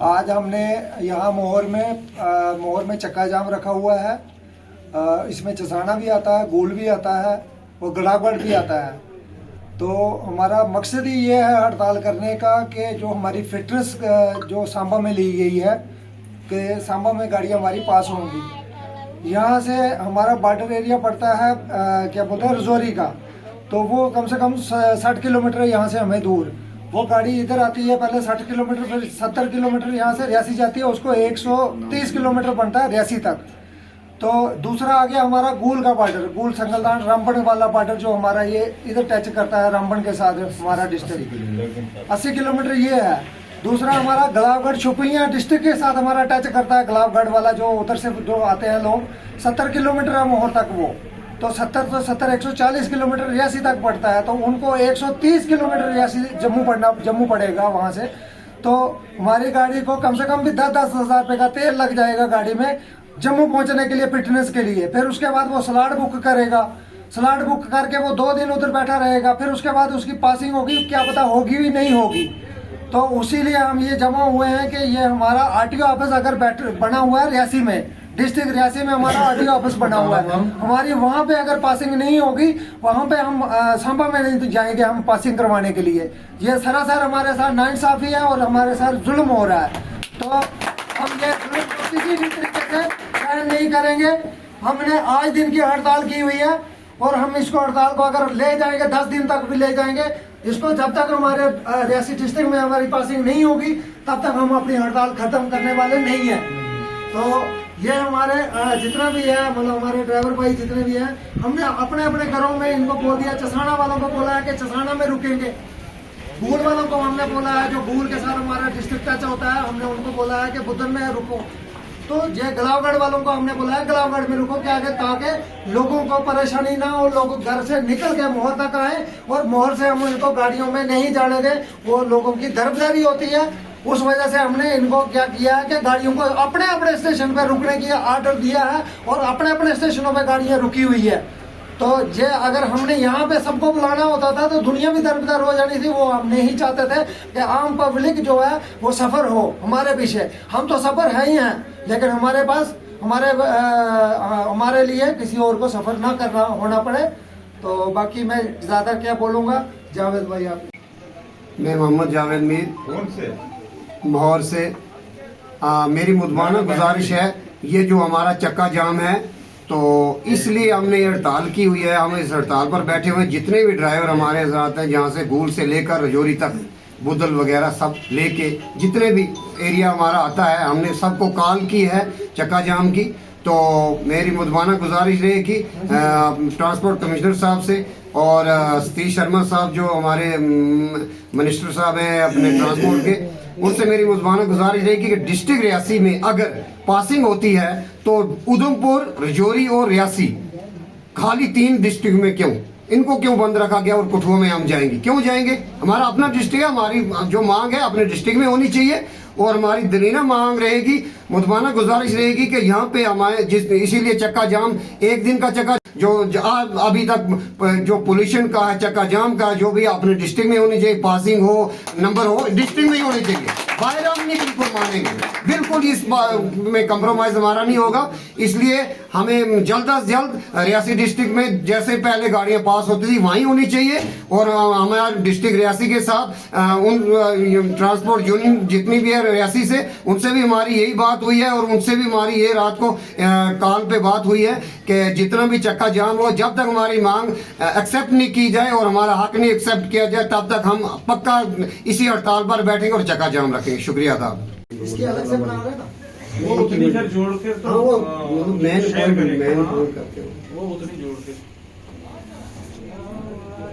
आज हमने यहाँ मोहर में चक्का जाम रखा हुआ है। इसमें चसाना भी आता है, गोल भी आता है और गड़ागढ़ भी आता है। तो हमारा मकसद ही ये है हड़ताल करने का कि जो हमारी फिटनेस जो सांबा में ली गई है कि सांबा में गाड़ियाँ हमारी पास होंगी। यहाँ से हमारा बॉर्डर एरिया पड़ता है क्या बोलते हैं रजौरी का, तो वो कम से कम 60 किलोमीटर यहाँ से हमें दूर। वो गाड़ी इधर आती है पहले 60 किलोमीटर, फिर 70 किलोमीटर यहाँ से रियासी जाती है, उसको 130 किलोमीटर बनता है रियासी तक। तो दूसरा आ गया हमारा गूल का बॉर्डर, गूल संगलदान रामबन वाला बॉर्डर जो हमारा ये इधर टच करता है रामबन के साथ हमारा डिस्ट्रिक्ट 80 किलोमीटर ये है। दूसरा हमारा गुलाबगढ़ छुपियाँ डिस्ट्रिक्ट के साथ हमारा टच करता है, गुलाबगढ़ वाला जो उधर से जो आते हैं लोग 70 किलोमीटर है मोहर तक, वो तो 70 140 किलोमीटर रियासी तक पड़ता है। तो उनको 130 किलोमीटर रियासी जम्मू पड़ेगा वहाँ से। तो हमारी गाड़ी को कम से कम भी 10-10 हज़ार रुपये का तेल लग जाएगा गाड़ी में जम्मू पहुँचने के लिए, फिटनेस के लिए। फिर उसके बाद वो स्लॉट बुक करेगा, स्लॉट बुक करके वो 2 दिन उधर बैठा रहेगा, फिर उसके बाद उसकी पासिंग होगी, क्या पता होगी भी नहीं होगी। तो उसीलिए हम ये जमा हुए हैं कि ये हमारा आरटीओ ऑफिस अगर बना हुआ है रियासी में, डिस्ट्रिक्ट रियासी में हमारा आरटीओ ऑफिस बना हुआ है, हमारी वहाँ पे अगर पासिंग नहीं होगी, वहाँ पे हम सांबा में नहीं जाएंगे हम पासिंग करवाने के लिए। ये सरासर हमारे साथ नाइंसाफी है और हमारे साथ जुल्म हो रहा है। तो हम ये किसी भी तरीके से सहन नहीं करेंगे। हमने आज दिन की हड़ताल की हुई है और हम इसको हड़ताल को अगर ले जाएंगे 10 दिन तक भी ले जाएंगे इसको, जब तक हमारे रियासी डिस्ट्रिक्ट में हमारी पासिंग नहीं होगी तब तक हम अपनी हड़ताल खत्म करने वाले नहीं है। तो ये हमारे जितना भी है, मतलब हमारे ड्राइवर भाई जितने भी हैं, हमने अपने अपने घरों में इनको बोल दिया। चसाना वालों को बोला है कि चसाना में रुकेंगे, गूल वालों को हमने बोला है, जो गूल के साथ हमारा डिस्ट्रिक्ट टच होता है, हमने उनको बोला है कि बुद्धन में रुको। तो ये गुलाबगढ़ वालों को हमने बोला है गुलाबगढ़ में रुको, क्या ताकि लोगों को परेशानी ना हो, लोग घर से निकल के मोहर तक आए और मोहर से हम उनको गाड़ियों में नहीं जाने दें। वो लोगों की दरबदारी होती है, उस वजह से हमने इनको क्या किया है कि गाड़ियों को अपने अपने स्टेशन पे रुकने की ऑर्डर दिया है और अपने अपने स्टेशनों पे गाड़ियां रुकी हुई है। तो ये अगर हमने यहाँ पे सबको बुलाना होता था तो दुनिया भी दरबदर हो जानी थी। वो हम नहीं चाहते थे कि आम पब्लिक जो है वो सफ़र हो हमारे पीछे। हम तो सफ़र है ही हैं, लेकिन हमारे पास हमारे लिए किसी और को सफ़र ना करना होना पड़े। तो बाकी मैं ज़्यादा क्या बोलूँगा, जावेद भाई आप। मैं मोहम्मद जावेद मीर, कौन से मोहर से। मेरी मुद्दाना गुजारिश है, ये जो हमारा चक्का जाम है तो इसलिए हमने ये हड़ताल की हुई है। हम इस हड़ताल पर बैठे हुए जितने भी ड्राइवर हमारे साथ हैं, जहाँ से गूल से लेकर रजौरी तक, बुदल वगैरह सब लेके जितने भी एरिया हमारा आता है, हमने सबको कॉल की है चक्का जाम की। तो मेरी मुद्दाना गुजारिश रहेगी ट्रांसपोर्ट कमिश्नर साहब से और सतीश शर्मा साहब जो हमारे मिनिस्टर साहब हैं अपने ट्रांसपोर्ट के, उनसे मेरी मुद्दाना गुजारिश रहेगी कि डिस्ट्रिक्ट रियासी में अगर पासिंग होती है तो उधमपुर, रजौरी और रियासी, खाली 3 डिस्ट्रिक्ट में क्यों इनको क्यों बंद रखा गया और कठुआ में हम जाएंगे? क्यों जाएंगे? हमारा अपना डिस्ट्रिक्ट है, हमारी जो मांग है अपने डिस्ट्रिक्ट में होनी चाहिए और हमारी दरीना मांग रहेगी, मुद्दाना गुजारिश रहेगी कि यहाँ पे हमारे इसीलिए चक्का जाम, एक दिन का चक्का जो अभी तक जो पोल्यूशन का है, चक्का जाम का, जो भी अपने डिस्ट्रिक्ट में होनी चाहिए, पासिंग हो, नंबर हो, डिस्ट्रिक्ट में ही होनी चाहिए। बाहर हम नहीं बिल्कुल मानेंगे, बिल्कुल इस में कंप्रोमाइज हमारा नहीं होगा। इसलिए हमें जल्द से जल्द रियासी डिस्ट्रिक्ट में जैसे पहले गाड़ियां पास होती थी वहीं होनी चाहिए और हमारा डिस्ट्रिक्ट रियासी के साथ उन ट्रांसपोर्ट यूनियन जितनी भी है रियासी से, उनसे भी हमारी यही बात हुई है और उनसे भी हमारी ये रात को कॉल पे बात हुई है कि जितना भी चक्का जाम हो, जब तक हमारी मांग एक्सेप्ट नहीं की जाए और हमारा हक नहीं एक्सेप्ट किया जाए, तब तक हम पक्का इसी हड़ताल पर बैठेंगे और चक्का जाम रखेंगे। शुक्रिया था। इसकी अलग से बना रहे ना वो उतनी सर जोड़ के तो मैन करते हो वो उतनी जोड़ के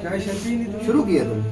क्या शर्ती नहीं शुरू किया तुम।